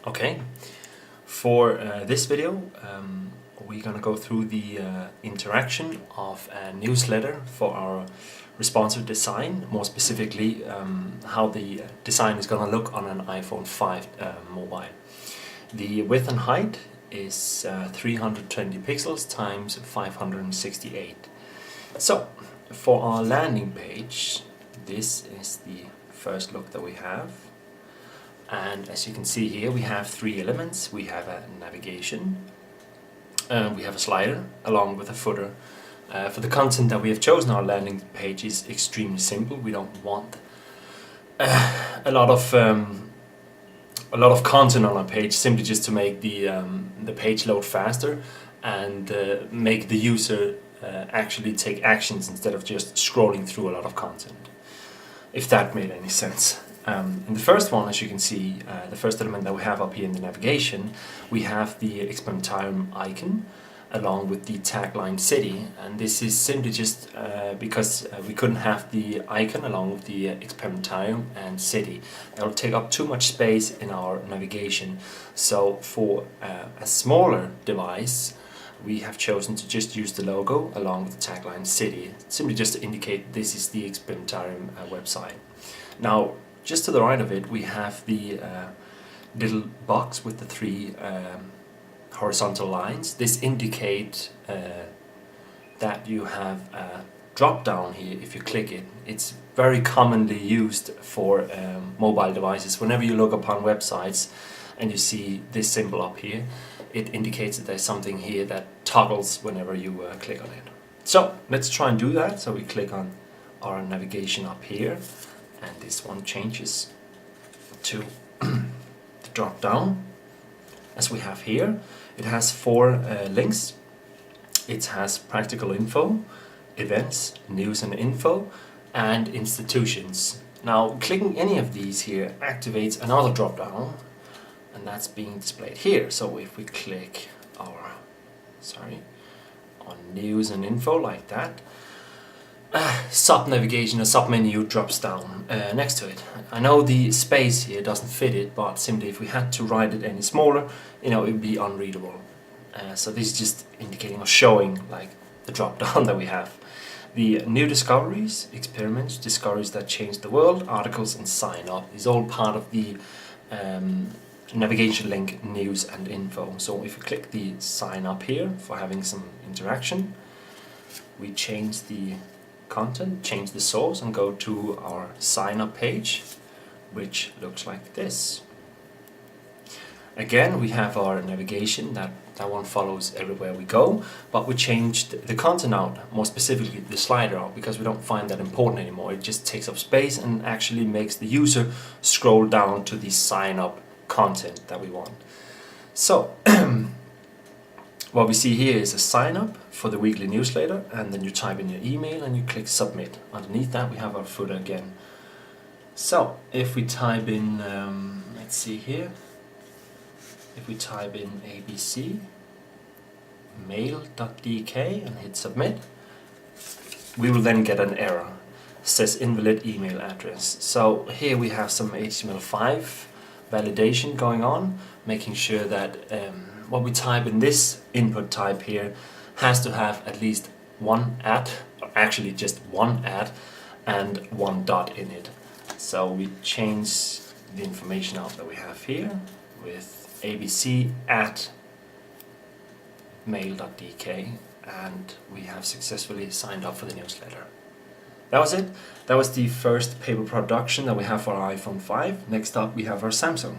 Okay, for this video we're going to go through the interaction of a newsletter for our responsive design, more specifically how the design is going to look on an iPhone 5 mobile. The width and height is 320 pixels times 568. So for our landing page, this is the first look that we have. And as you can see here, we have three elements. We have a navigation, we have a slider, along with a footer. For the content that we have chosen, our landing page is extremely simple. We don't want a lot of content on our page, simply just to make the page load faster and make the user actually take actions instead of just scrolling through a lot of content, if that made any sense. In the first one, as you can see, the first element that we have up here in the navigation, we have the experimentarium icon along with the tagline city, and this is simply just because we couldn't have the icon along with the experimentarium and city. That will take up too much space in our navigation. So for a smaller device, we have chosen to just use the logo along with the tagline city, simply just to indicate this is the experimentarium website. Now, just to the right of it, we have the little box with the three horizontal lines. This indicates that you have a drop down here if you click it. It's very commonly used for mobile devices. Whenever you look upon websites and you see this symbol up here, it indicates that there's something here that toggles whenever you click on it. So let's try and do that. So we click on our navigation up here, and this one changes to the drop down as we have here. It has four links. It has practical info, events, news and info, and institutions. Now clicking any of these here activates another drop down, and that's being displayed here. So if we click on news and info like that, sub-navigation or sub-menu drops down next to it. I know the space here doesn't fit it, but simply if we had to write it any smaller, it would be unreadable. So this is just indicating or showing like the drop-down that we have. The new discoveries, experiments, discoveries that change the world, articles and sign up is all part of the navigation link news and info. So if we click the sign up here for having some interaction, we change the content, change the source, and go to our sign up page, which looks like this. Again, we have our navigation, that one follows everywhere we go, but we changed the content out, more specifically the slider out, because we don't find that important anymore. It just takes up space and actually makes the user scroll down to the sign up content that we want. So what we see here is a sign up for the weekly newsletter, and then you type in your email and you click submit. Underneath that we have our footer again. So if we type in, let's see here, if we type in abc mail.dk and hit submit, we will then get an error. It says invalid email address. So here we have some HTML5 validation going on, making sure that what we type in this input type here has to have at least one at, or actually just one at, and one dot in it. So we change the information out that we have here with abc at mail.dk, and we have successfully signed up for the newsletter. That was it. That was the first paper production that we have for our iPhone 5. Next up we have our Samsung.